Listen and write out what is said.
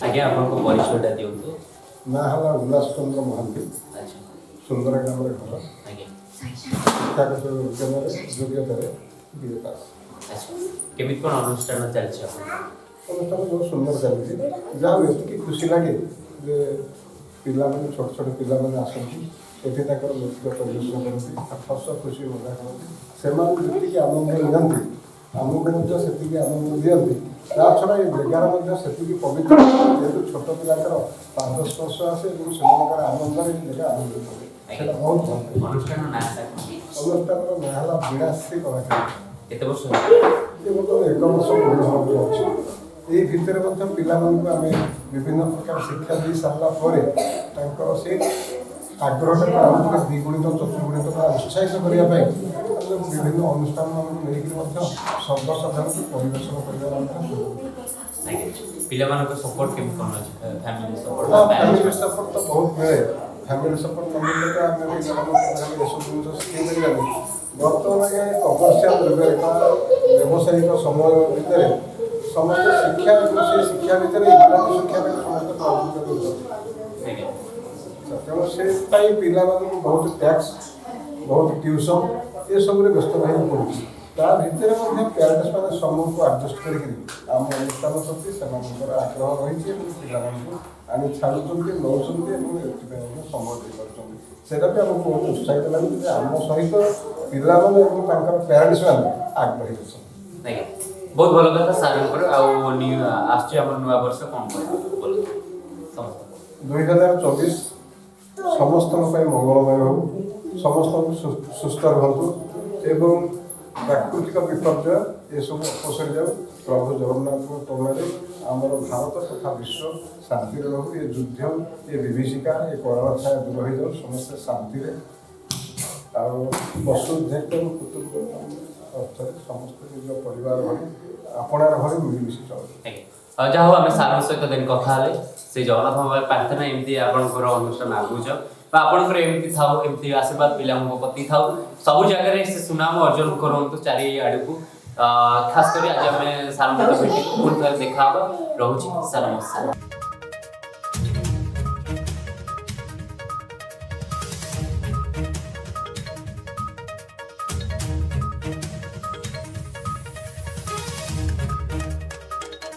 ଆଜ୍ଞା ଆପଣଙ୍କ ପରିଚୟଟା ଦିଅନ୍ତୁ। ନା ହେଲା ଉଲ୍ଲାସ ଚନ୍ଦ୍ର ମହାନ୍ତି। ଆଚ୍ଛା ସୁନ୍ଦର ଗ୍ରାମରେ ଘର। ଆଜ୍ଞା ଶିକ୍ଷାଗତ ଯୋଗ୍ୟତାରେ ବିଏ ପାସ୍। ଆଚ୍ଛା କେମିତି କ'ଣ ଅନୁଷ୍ଠାନ ଚାଲିଛି ଆପଣଙ୍କର? ଅନୁଷ୍ଠାନ ବହୁତ ସୁନ୍ଦର ଚାଲିଛି। ଯାହା ହଉ ଏତିକି ଖୁସି ଲାଗେ ଯେ ପିଲାମାନେ ଛୋଟ ଛୋଟ ପିଲାମାନେ ଆସନ୍ତି ଏଠି ତାଙ୍କର ନୃତ୍ୟ ପରିବେଷଣ କରନ୍ତି ହସ ଖୁସି ମଜା କରନ୍ତି। ସେମାନେ ଯେତିକି ଆନନ୍ଦ ନିଅନ୍ତି ଆମକୁ ମଧ୍ୟ ସେତିକି ଆନନ୍ଦ ଦିଅନ୍ତି। ତା ଛଡ଼ା ଏ ଜାଗାର ମଧ୍ୟ ସେତିକି ପବିତ୍ର ଯେହେତୁ ଛୋଟ ପିଲାଙ୍କର ପାଦ ସ୍ପର୍ଶ ଆସେ ଏବଂ ସେମାନଙ୍କର ଆନନ୍ଦରେ ଏ ଜାଗା ଆନନ୍ଦିତ ହୁଏ। ସେଇଟା ବହୁତ ଭଲ ଲାଗେ। ଅନୁଷ୍ଠାନ ନାଁଟା ଅନୁଷ୍ଠାନର ନାଁ ହେଲା ବିଳାସୀ କଳାକାର। କେତେ ବର୍ଷ? ଏ ବର୍ତ୍ତମାନ 1 ବର୍ଷ ପୂର୍ଣ୍ଣ ହେବାକୁ ଯାଉଛି। ଏହି ଭିତରେ ମଧ୍ୟ ପିଲାମାନଙ୍କୁ ଆମେ ବିଭିନ୍ନ ପ୍ରକାର ଶିକ୍ଷା ଦେଇ ସାରିଲା ପରେ ତାଙ୍କର ସେ ଆଗ୍ରହଟାକୁ ଆଉ ଟିକେ ଦ୍ୱିଗୁଣିତ ଚତୁର୍ଗୁଣିତ ବା ଉତ୍ସାହିତ କରିବା ପାଇଁ ଆମେ ବିଭିନ୍ନ ଅନୁଷ୍ଠାନମାନଙ୍କୁ ନେଇକି ମଧ୍ୟ ସର୍ବସାଧାରଣଙ୍କୁ ପରିବେଷଣ କରିବାର ମଧ୍ୟ ଆଜ୍ଞା ପିଲାମାନଙ୍କ ସପୋର୍ଟ କେମିତି କ'ଣ ଅଛି? ଫ୍ୟାମିଲି ସପୋର୍ଟ ଫ୍ୟାମିଲି ସପୋର୍ଟ ତ ବହୁତ ମିଳେ। ଫ୍ୟାମିଲି ସପୋର୍ଟ ନ ମିଳିଲେ ତ ଆମେ ପିଲାମାନଙ୍କୁ ଏସବୁ ଜିନିଷ ଶିଖେଇ ପାରିବାନି। ବର୍ତ୍ତମାନ ଆଜ୍ଞା କମର୍ସିଆଲ ଯୁଗରେ ବା ବ୍ୟବସାୟିକ ସମୟ ଭିତରେ ସମସ୍ତେ ଶିକ୍ଷା ଏବଂ ସେ ଶିକ୍ଷା ଭିତରେ ଇଂରାଜୀ ଶିକ୍ଷା ପାଇଁ ସମସ୍ତେ ପ୍ରଭୁତ୍ୱ ଦେଉଛନ୍ତି। ଆଜ୍ଞା ତେଣୁ ସେଥିପାଇଁ ପିଲାମାନଙ୍କୁ ବହୁତ ଟ୍ୟାକ୍ସ ବହୁତ ଟ୍ୟୁସନ୍ ଏସବୁରେ ବ୍ୟସ୍ତ ରହିବାକୁ ପଡ଼ୁଛି। ତା ଭିତରେ ମଧ୍ୟ ପ୍ୟାରେଣ୍ଟସ୍ ମାନେ ସମୟକୁ ଆଡ଼ଜଷ୍ଟ କରିକି ଆମ ଅନୁଷ୍ଠାନ ପ୍ରତି ସେମାନଙ୍କର ଆଗ୍ରହ ରହିଛି ଏବଂ ପିଲାମାନଙ୍କୁ ଆଣି ଛାଡ଼ୁଛନ୍ତି ନେଉଛନ୍ତି ଏବଂ ଏଥିପାଇଁ ମଧ୍ୟ ସମୟ ଦେଇପାରୁଛନ୍ତି। ସେଇଟା ବି ଆମକୁ ବହୁତ ଉତ୍ସାହିତ ଲାଗୁଛି ଯେ ଆମ ସହିତ ପିଲାମାନେ ଏବଂ ତାଙ୍କର ପ୍ୟାରେଣ୍ଟସ୍ ମାନେ ଆଗ୍ରହୀ ଅଛନ୍ତି। ଆଜ୍ଞା ବହୁତ ଭଲ କଥା ସାର୍ଙ୍କର। ଆଉ ଆସୁଛି ଆମର ନୂଆ ବର୍ଷ କ'ଣ କହିବେ? 2024 ସମସ୍ତଙ୍କ ପାଇଁ ମଙ୍ଗଳମୟ ହେଉ। ସମସ୍ତଙ୍କୁ ସୁସ୍ଥ ରୁହନ୍ତୁ ଏବଂ ପ୍ରାକୃତିକ ବିପର୍ଯ୍ୟୟ ଏସବୁ ଅପସରି ଯାଉ। ପ୍ରଭୁ ଜଗନ୍ନାଥଙ୍କ କରୁଣାରେ ଆମର ଭାରତ ତଥା ବିଶ୍ୱ ଶାନ୍ତିରେ ରହୁ। ଏ ଯୁଦ୍ଧ ଏ ବିଭୀଷିକା ଏ କରୋନା ଛାୟା ଦୂର ହୋଇଯାଉ। ସମସ୍ତେ ଶାନ୍ତିରେ ଆଉ ବସୁଧୈବ କୁଟୁମ୍ବକମ୍ ଅର୍ଥରେ ସମସ୍ତେ ନିଜ ପରିବାର ଭଳି ଆପଣାର ଭଳି ମିଳିମିଶି ଚଳୁ। ଆଉ ଯାହା ହଉ ଆମେ ସାର୍ଙ୍କ ସହିତ ଦିନ କଥା ହେଲେ ସେଇ ଜଗନ୍ନାଥ ପ୍ରାର୍ଥନା ଏମିତି ଆପଣଙ୍କର ଅନୁଷ୍ଠାନ ଆଗକୁ ଯାଉ ବା ଆପଣଙ୍କର ଏମିତି ଥାଉ, ଏମିତି ଆଶୀର୍ବାଦ ପିଲାଙ୍କ ପ୍ରତି ଥାଉ, ସବୁ ଜାଗାରେ ସେ ସୁନାମ ଅର୍ଜନ କରନ୍ତୁ ଚାରିଆଡ଼କୁ। ଖାସ କରି ଆଜି ଆମେ ସାର୍ଙ୍କ ସହିତ ଭେଟି ପୁଣି ଥରେ ଦେଖା ହବା। ରହୁଛି ସାର୍ ନମସ୍କାର।